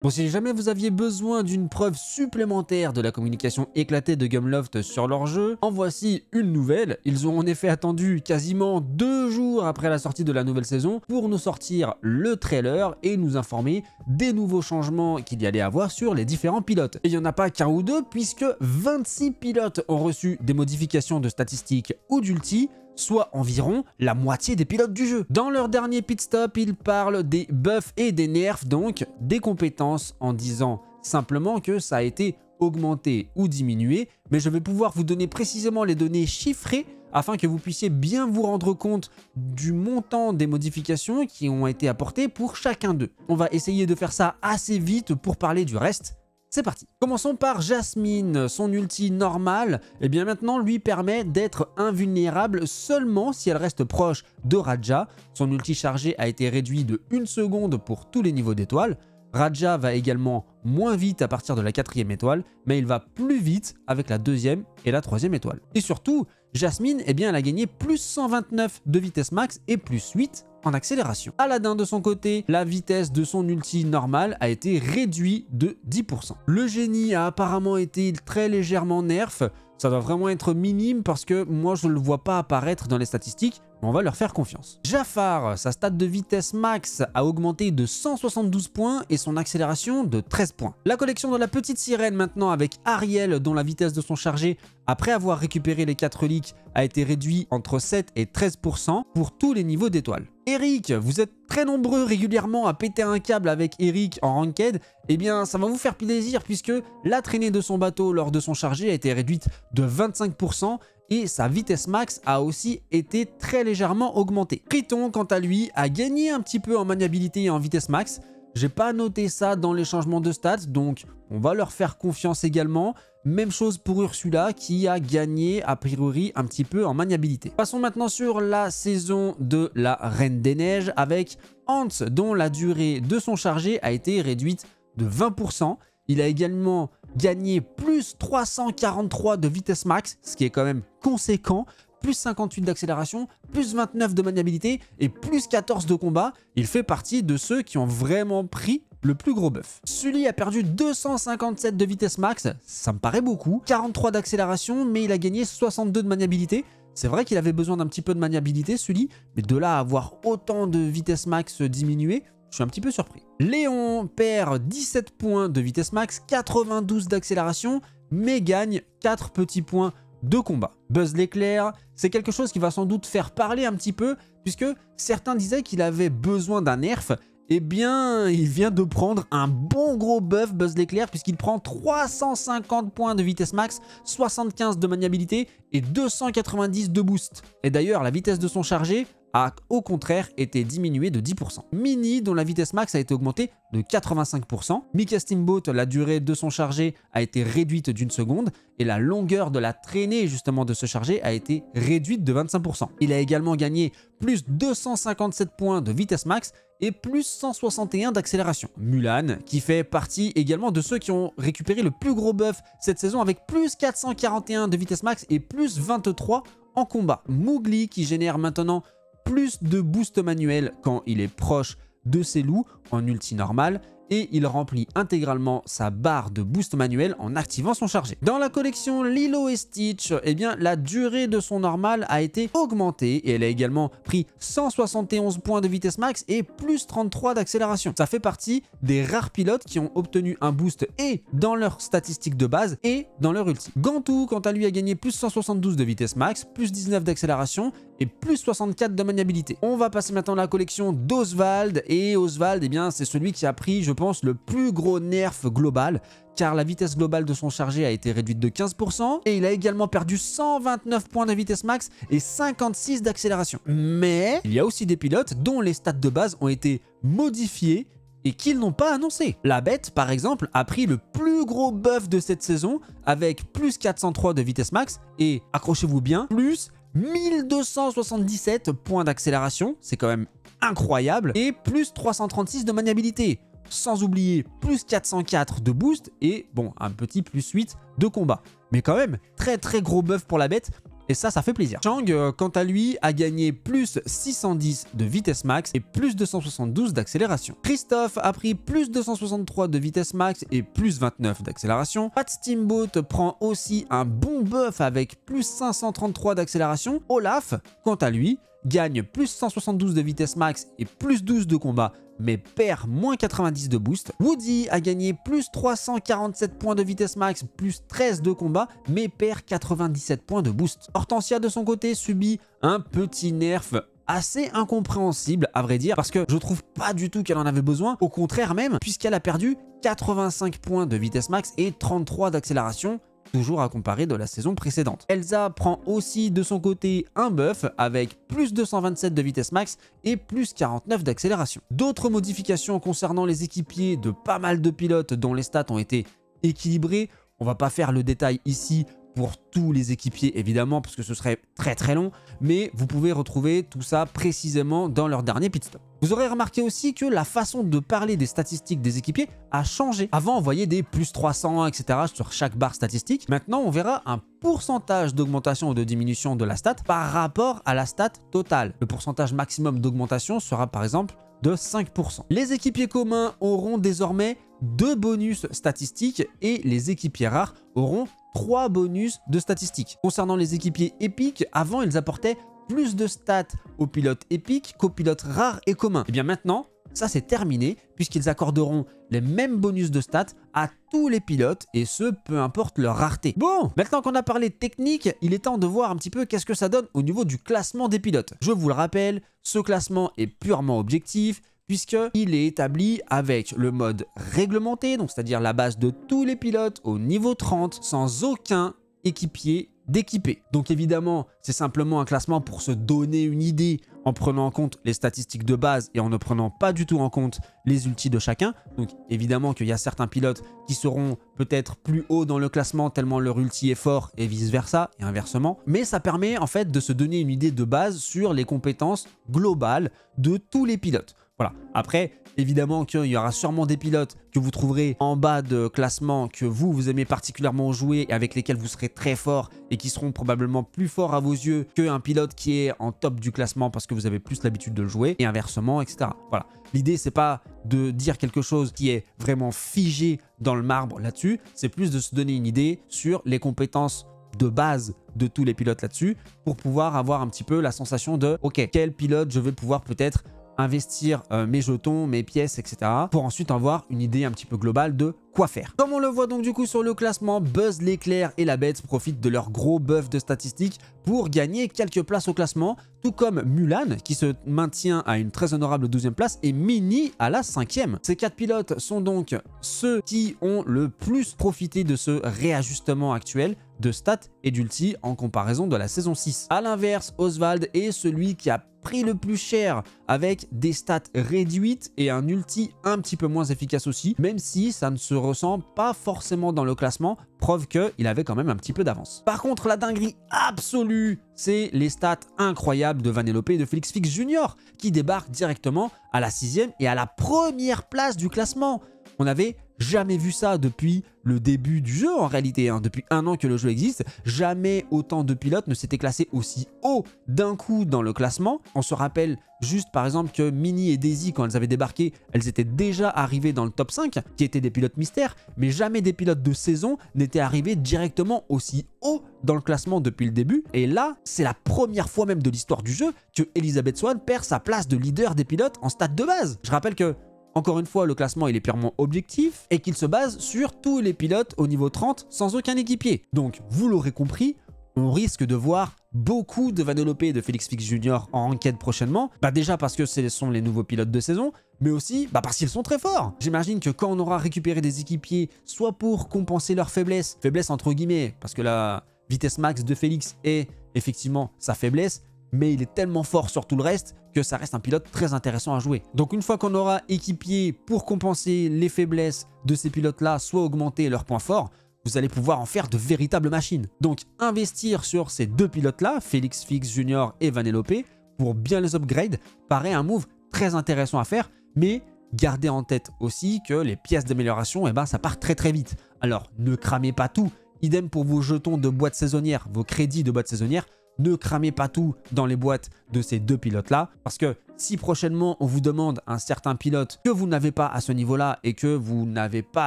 Bon, si jamais vous aviez besoin d'une preuve supplémentaire de la communication éclatée de Gameloft sur leur jeu, en voici une nouvelle. Ils ont en effet attendu quasiment 2 jours après la sortie de la nouvelle saison pour nous sortir le trailer et nous informer des nouveaux changements qu'il y allait avoir sur les différents pilotes. Et il n'y en a pas qu'un ou deux, puisque 26 pilotes ont reçu des modifications de statistiques ou d'ulti, soit environ la moitié des pilotes du jeu. Dans leur dernier pit stop, ils parlent des buffs et des nerfs, donc des compétences, en disant simplement que ça a été augmenté ou diminué, mais je vais pouvoir vous donner précisément les données chiffrées afin que vous puissiez bien vous rendre compte du montant des modifications qui ont été apportées pour chacun d'eux. On va essayer de faire ça assez vite pour parler du reste. C'est parti. Commençons par Jasmine. Son ulti normal, eh bien maintenant lui permet d'être invulnérable seulement si elle reste proche de Raja. Son ulti chargé a été réduit de 1 seconde pour tous les niveaux d'étoiles. Raja va également moins vite à partir de la 4e étoile, mais il va plus vite avec la 2e et la 3e étoile. Et surtout, Jasmine, eh bien, elle a gagné plus 129 de vitesse max et plus 8 en accélération. Aladdin de son côté, la vitesse de son ulti normal a été réduite de 10%. Le génie a apparemment été très légèrement nerf. Ça doit vraiment être minime parce que moi je ne le vois pas apparaître dans les statistiques, mais on va leur faire confiance. Jafar, sa stat de vitesse max a augmenté de 172 points et son accélération de 13 points. La collection de la petite sirène maintenant avec Ariel, dont la vitesse de son chargé après avoir récupéré les 4 reliques a été réduite entre 7 et 13% pour tous les niveaux d'étoiles. Eric, vous êtes très nombreux régulièrement à péter un câble avec Eric en Ranked, eh bien ça va vous faire plaisir puisque la traînée de son bateau lors de son chargé a été réduite de 25% et sa vitesse max a aussi été très légèrement augmentée. Triton, quant à lui, a gagné un petit peu en maniabilité et en vitesse max. J'ai pas noté ça dans les changements de stats, donc on va leur faire confiance également. Même chose pour Ursula qui a gagné a priori un petit peu en maniabilité. Passons maintenant sur la saison de la Reine des Neiges avec Hans, dont la durée de son chargé a été réduite de 20%. Il a également gagné plus 343 de vitesse max, ce qui est quand même conséquent. Plus 58 d'accélération, plus 29 de maniabilité et plus 14 de combat. Il fait partie de ceux qui ont vraiment pris le plus gros buff. Sully a perdu 257 de vitesse max, ça me paraît beaucoup. 43 d'accélération, mais il a gagné 62 de maniabilité. C'est vrai qu'il avait besoin d'un petit peu de maniabilité, Sully, mais de là à avoir autant de vitesse max diminuée, je suis un petit peu surpris. Léon perd 17 points de vitesse max, 92 d'accélération, mais gagne 4 petits points de combat. Buzz l'éclair, c'est quelque chose qui va sans doute faire parler un petit peu, puisque certains disaient qu'il avait besoin d'un nerf. Eh bien, il vient de prendre un bon gros buff, Buzz l'éclair, puisqu'il prend 350 points de vitesse max, 75 de maniabilité et 290 de boost. Et d'ailleurs, la vitesse de son chargé a au contraire été diminuée de 10%. Mini, dont la vitesse max a été augmentée de 85%. Mika Steamboat, la durée de son chargé a été réduite d'1 seconde et la longueur de la traînée justement de ce chargé a été réduite de 25%. Il a également gagné plus 257 points de vitesse max et plus 161 d'accélération. Mulan, qui fait partie également de ceux qui ont récupéré le plus gros buff cette saison avec plus 441 de vitesse max et plus 23 en combat. Mowgli, qui génère maintenant plus de boost manuel quand il est proche de ses loups en ulti normal et il remplit intégralement sa barre de boost manuel en activant son chargé. Dans la collection Lilo et Stitch, eh bien, la durée de son normal a été augmentée et elle a également pris 171 points de vitesse max et plus 33 d'accélération. Ça fait partie des rares pilotes qui ont obtenu un boost et dans leurs statistiques de base et dans leur ulti. Gantu, quant à lui, a gagné plus 172 de vitesse max, plus 19 d'accélération et plus 64 de maniabilité. On va passer maintenant à la collection d'Oswald et Oswald, eh bien, c'est celui qui a pris, je pense, le plus gros nerf global car la vitesse globale de son chargé a été réduite de 15% et il a également perdu 129 points de vitesse max et 56 d'accélération. Mais il y a aussi des pilotes dont les stats de base ont été modifiés et qu'ils n'ont pas annoncé. La bête, par exemple, a pris le plus gros buff de cette saison avec plus 403 de vitesse max et, accrochez-vous bien, plus 1277 points d'accélération, c'est quand même incroyable, et plus 336 de maniabilité. Sans oublier plus 404 de boost et bon, un petit plus 8 de combat. Mais quand même, très gros buff pour la bête. Et ça fait plaisir. Chang, quant à lui, a gagné plus 610 de vitesse max et plus 272 d'accélération. Christophe a pris plus 263 de vitesse max et plus 29 d'accélération. Pat Steamboat prend aussi un bon buff avec plus 533 d'accélération. Olaf, quant à lui, gagne plus 172 de vitesse max et plus 12 de combat, mais perd moins 90 de boost. Woody a gagné plus 347 points de vitesse max, plus 13 de combat, mais perd 97 points de boost. Hortensia, de son côté, subit un petit nerf assez incompréhensible, à vrai dire, parce que je trouve pas du tout qu'elle en avait besoin, au contraire même, puisqu'elle a perdu 85 points de vitesse max et 33 d'accélération, toujours à comparer de la saison précédente. Elsa prend aussi de son côté un buff avec plus 227 de vitesse max et plus 49 d'accélération. D'autres modifications concernant les équipiers de pas mal de pilotes dont les stats ont été équilibrées. On va pas faire le détail ici pour tous les équipiers évidemment parce que ce serait très long, mais vous pouvez retrouver tout ça précisément dans leur dernier pit stop. Vous aurez remarqué aussi que la façon de parler des statistiques des équipiers a changé. Avant, on voyait des plus 300, etc. sur chaque barre statistique. Maintenant, on verra un pourcentage d'augmentation ou de diminution de la stat par rapport à la stat totale. Le pourcentage maximum d'augmentation sera par exemple de 5%. Les équipiers communs auront désormais 2 bonus statistiques et les équipiers rares auront 3 bonus de statistiques. Concernant les équipiers épiques, avant ils apportaient plus de stats aux pilotes épiques qu'aux pilotes rares et communs. Et bien maintenant, ça c'est terminé puisqu'ils accorderont les mêmes bonus de stats à tous les pilotes et ce, peu importe leur rareté. Bon, maintenant qu'on a parlé technique, il est temps de voir un petit peu qu'est-ce que ça donne au niveau du classement des pilotes. Je vous le rappelle, ce classement est purement objectif puisqu'il est établi avec le mode réglementé, donc c'est-à-dire la base de tous les pilotes au niveau 30 sans aucun équipier d'équipé. Donc évidemment, c'est simplement un classement pour se donner une idée en prenant en compte les statistiques de base et en ne prenant pas du tout en compte les ultis de chacun. Donc évidemment qu'il y a certains pilotes qui seront peut-être plus hauts dans le classement tellement leur ulti est fort et vice versa et inversement. Mais ça permet en fait de se donner une idée de base sur les compétences globales de tous les pilotes. Voilà. Après, évidemment qu'il y aura sûrement des pilotes que vous trouverez en bas de classement que vous aimez particulièrement jouer et avec lesquels vous serez très fort et qui seront probablement plus forts à vos yeux qu'un pilote qui est en top du classement parce que vous avez plus l'habitude de le jouer et inversement, etc. Voilà. L'idée, c'est pas de dire quelque chose qui est vraiment figé dans le marbre là-dessus, c'est plus de se donner une idée sur les compétences de base de tous les pilotes là-dessus pour pouvoir avoir un petit peu la sensation de ok, quel pilote je vais pouvoir peut-être investir mes jetons, mes pièces, etc. pour ensuite avoir une idée un petit peu globale de quoi faire. Comme on le voit donc du coup sur le classement, Buzz l'éclair et la bête profitent de leur gros buff de statistiques pour gagner quelques places au classement, tout comme Mulan qui se maintient à une très honorable 12e place et Minnie à la 5e. Ces 4 pilotes sont donc ceux qui ont le plus profité de ce réajustement actuel de stats et d'ulti en comparaison de la saison 6. A l'inverse, Oswald est celui qui a pris le plus cher avec des stats réduites et un ulti un petit peu moins efficace aussi, même si ça ne se ressent pas forcément dans le classement, preuve qu'il avait quand même un petit peu d'avance. Par contre, la dinguerie absolue, c'est les stats incroyables de Vanellope et de Felix Fix Jr. qui débarquent directement à la 6e et à la première place du classement. On n'avait jamais vu ça depuis le début du jeu en réalité, hein. Depuis 1 an que le jeu existe, jamais autant de pilotes ne s'étaient classés aussi haut d'un coup dans le classement. On se rappelle juste par exemple que Minnie et Daisy, quand elles avaient débarqué, elles étaient déjà arrivées dans le top 5, qui étaient des pilotes mystères, mais jamais des pilotes de saison n'étaient arrivés directement aussi haut dans le classement depuis le début. Et là, c'est la première fois même de l'histoire du jeu que Elizabeth Swann perd sa place de leader des pilotes en stade de base. Je rappelle que encore une fois, le classement il est purement objectif et qu'il se base sur tous les pilotes au niveau 30 sans aucun équipier. Donc, vous l'aurez compris, on risque de voir beaucoup de Vanellope et de Felix Fix Jr. en ranked prochainement. Déjà parce que ce sont les nouveaux pilotes de saison, mais aussi parce qu'ils sont très forts. J'imagine que quand on aura récupéré des équipiers, soit pour compenser leur faiblesse entre guillemets, parce que la vitesse max de Félix est effectivement sa faiblesse, mais il est tellement fort sur tout le reste que ça reste un pilote très intéressant à jouer. Donc une fois qu'on aura équipié pour compenser les faiblesses de ces pilotes-là, soit augmenter leurs points forts, vous allez pouvoir en faire de véritables machines. Donc investir sur ces 2 pilotes-là, Felix Fix Jr. et Vanellope, pour bien les upgrade, paraît un move très intéressant à faire, mais gardez en tête aussi que les pièces d'amélioration, ça part très vite. Alors ne cramez pas tout. Idem pour vos jetons de boîte saisonnière, vos crédits de boîte saisonnière, ne cramez pas tout dans les boîtes de ces 2 pilotes-là, parce que si prochainement on vous demande un certain pilote que vous n'avez pas à ce niveau-là et que vous n'avez pas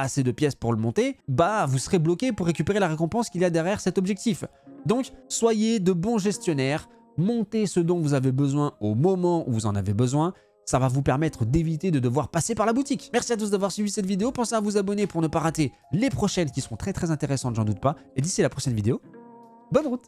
assez de pièces pour le monter, bah vous serez bloqué pour récupérer la récompense qu'il y a derrière cet objectif. Donc soyez de bons gestionnaires, montez ce dont vous avez besoin au moment où vous en avez besoin. Ça va vous permettre d'éviter de devoir passer par la boutique. Merci à tous d'avoir suivi cette vidéo. Pensez à vous abonner pour ne pas rater les prochaines qui seront très intéressantes, j'en doute pas. Et d'ici la prochaine vidéo, bonne route!